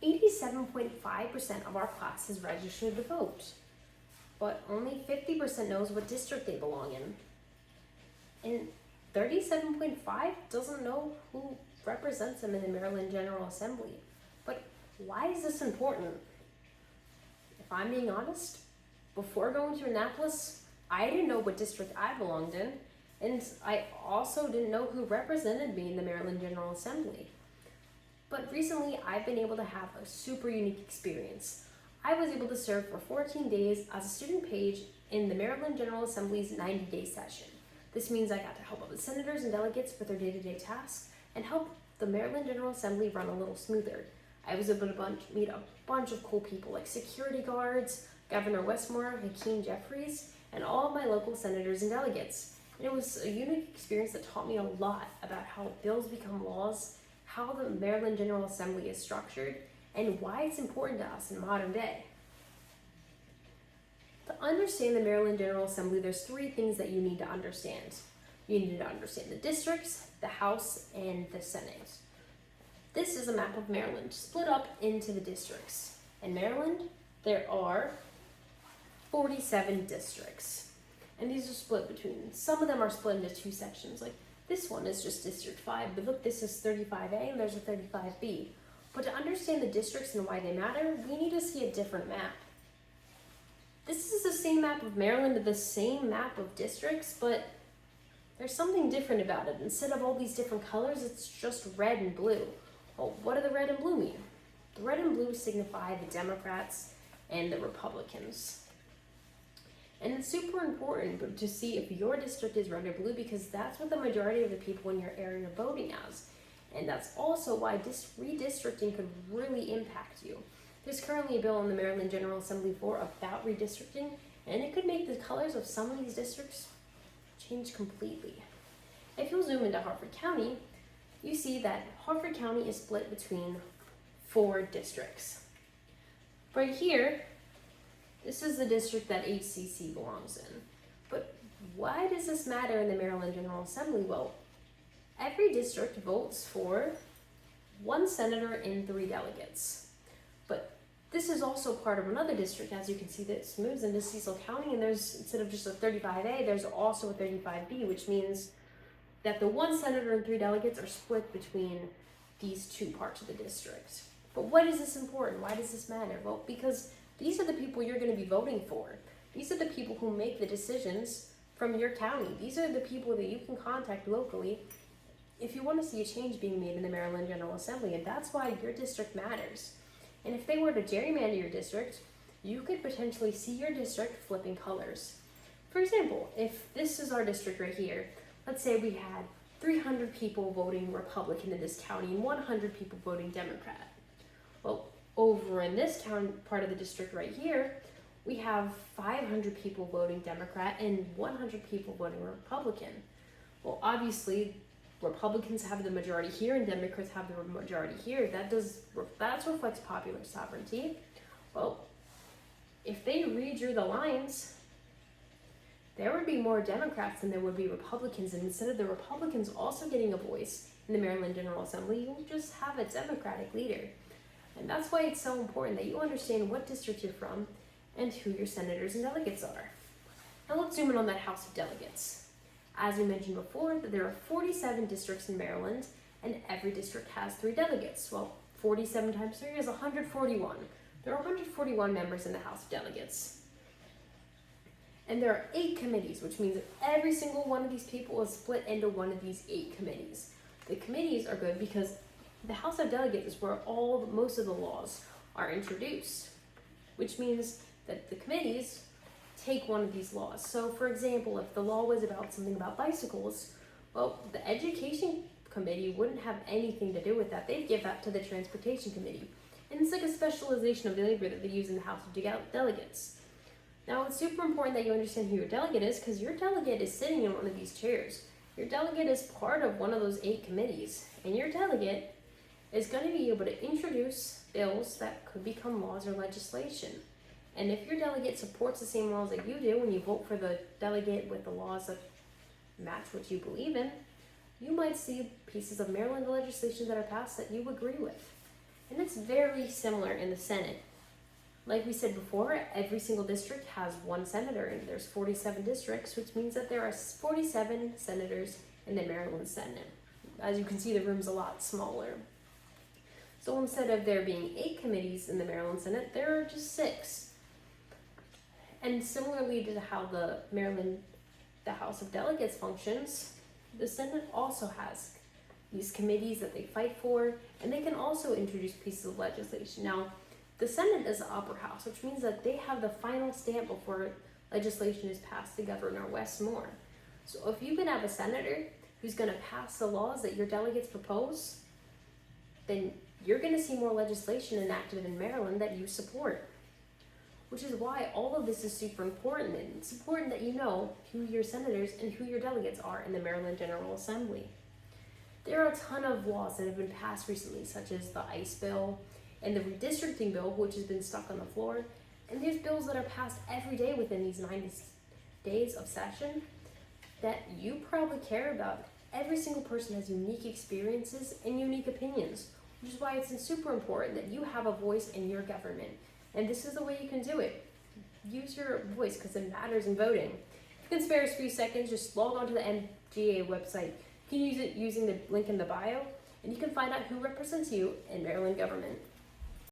87.5% of our class is registered to vote, but only 50% knows what district they belong in. And 37.5 doesn't know who represents them in the Maryland General Assembly. But why is this important? If I'm being honest, before going to Annapolis, I didn't know what district I belonged in, and I also didn't know who represented me in the Maryland General Assembly. But recently, I've been able to have a super unique experience. I was able to serve for 14 days as a student page in the Maryland General Assembly's 90-day session. This means I got to help out the senators and delegates with their day-to-day tasks and help the Maryland General Assembly run a little smoother. I was able to meet a bunch of cool people like security guards, Governor Westmore, Hakeem Jeffries, and all of my local senators and delegates. And it was a unique experience that taught me a lot about how bills become laws, how the Maryland General Assembly is structured, and why it's important to us in modern day. To understand the Maryland General Assembly, there's three things that you need to understand. You need to understand the districts, the House, and the Senate. This is a map of Maryland split up into the districts. In Maryland, there are 47 districts. And these are split between, some of them are split into two sections. Like this one is just District 5, but look, this is 35A and there's a 35B. But to understand the districts and why they matter, we need to see a different map. This is the same map of Maryland, the same map of districts, but there's something different about it. Instead of all these different colors, it's just red and blue. Well, what do the red and blue mean? The red and blue signify the Democrats and the Republicans. And it's super important to see if your district is red or blue because that's what the majority of the people in your area are voting as. And that's also why redistricting could really impact you. There's currently a bill in the Maryland General Assembly about redistricting, and it could make the colors of some of these districts change completely. If you'll zoom into Harford County, you see that Harford County is split between 4 districts. Right here, this is the district that HCC belongs in. But why does this matter in the Maryland General Assembly? Well, every district votes for 1 senator and 3 delegates. But this is also part of another district. As you can see, this moves into Cecil County, and there's, instead of just a 35A, there's also a 35B, which means that the 1 senator and 3 delegates are split between these 2 parts of the district. But what is this important? Why does this matter? Well, because these are the people you're going to be voting for. These are the people who make the decisions from your county. These are the people that you can contact locally if you want to see a change being made in the Maryland General Assembly, and that's why your district matters. And if they were to gerrymander your district, you could potentially see your district flipping colors. For example, if this is our district right here, let's say we had 300 people voting Republican in this county and 100 people voting Democrat. Well, over in this part of the district right here, we have 500 people voting Democrat and 100 people voting Republican. Well, obviously, Republicans have the majority here and Democrats have the majority here. That reflects popular sovereignty. Well, if they redrew the lines, there would be more Democrats than there would be Republicans, and instead of the Republicans also getting a voice in the Maryland General Assembly, you would just have a Democratic leader. And that's why it's so important that you understand what district you're from and who your senators and delegates are. Now let's zoom in on that House of Delegates. As we mentioned before, that there are 47 districts in Maryland, and every district has 3 delegates. Well, 47 times 3 is 141. There are 141 members in the House of Delegates. And there are 8 committees, which means that every single one of these people is split into one of these 8 committees. The committees are good because the House of Delegates is where most of the laws are introduced, which means that the committees take one of these laws. So for example, if the law was about something about bicycles, well, the Education Committee wouldn't have anything to do with that. They'd give that to the Transportation Committee. And it's like a specialization of labor that they use in the House of Delegates. Now it's super important that you understand who your delegate is because your delegate is sitting in one of these chairs. Your delegate is part of one of those 8 committees, and your delegate is going to be able to introduce bills that could become laws or legislation. And if your delegate supports the same laws that you do when you vote for the delegate with the laws that match what you believe in, you might see pieces of Maryland legislation that are passed that you agree with. And it's very similar in the Senate. Like we said before, every single district has one senator, and there's 47 districts, which means that there are 47 senators in the Maryland Senate. As you can see, the room's a lot smaller. So instead of there being 8 committees in the Maryland Senate, there are just 6. And similarly to how the House of Delegates functions, the Senate also has these committees that they fight for, and they can also introduce pieces of legislation. Now, the Senate is the upper house, which means that they have the final stamp before legislation is passed to Governor Wes Moore. So if you can have a senator who's going to pass the laws that your delegates propose, then you're going to see more legislation enacted in Maryland that you support. Which is why all of this is super important, and it's important that you know who your senators and who your delegates are in the Maryland General Assembly. There are a ton of laws that have been passed recently, such as the ICE bill and the redistricting bill, which has been stuck on the floor. And there's bills that are passed every day within these 90 days of session that you probably care about. Every single person has unique experiences and unique opinions, which is why it's super important that you have a voice in your government. And this is the way you can do it. Use your voice because it matters in voting. If you can spare a few seconds, just log on to the MGA website. You can use it using the link in the bio, and you can find out who represents you in Maryland government.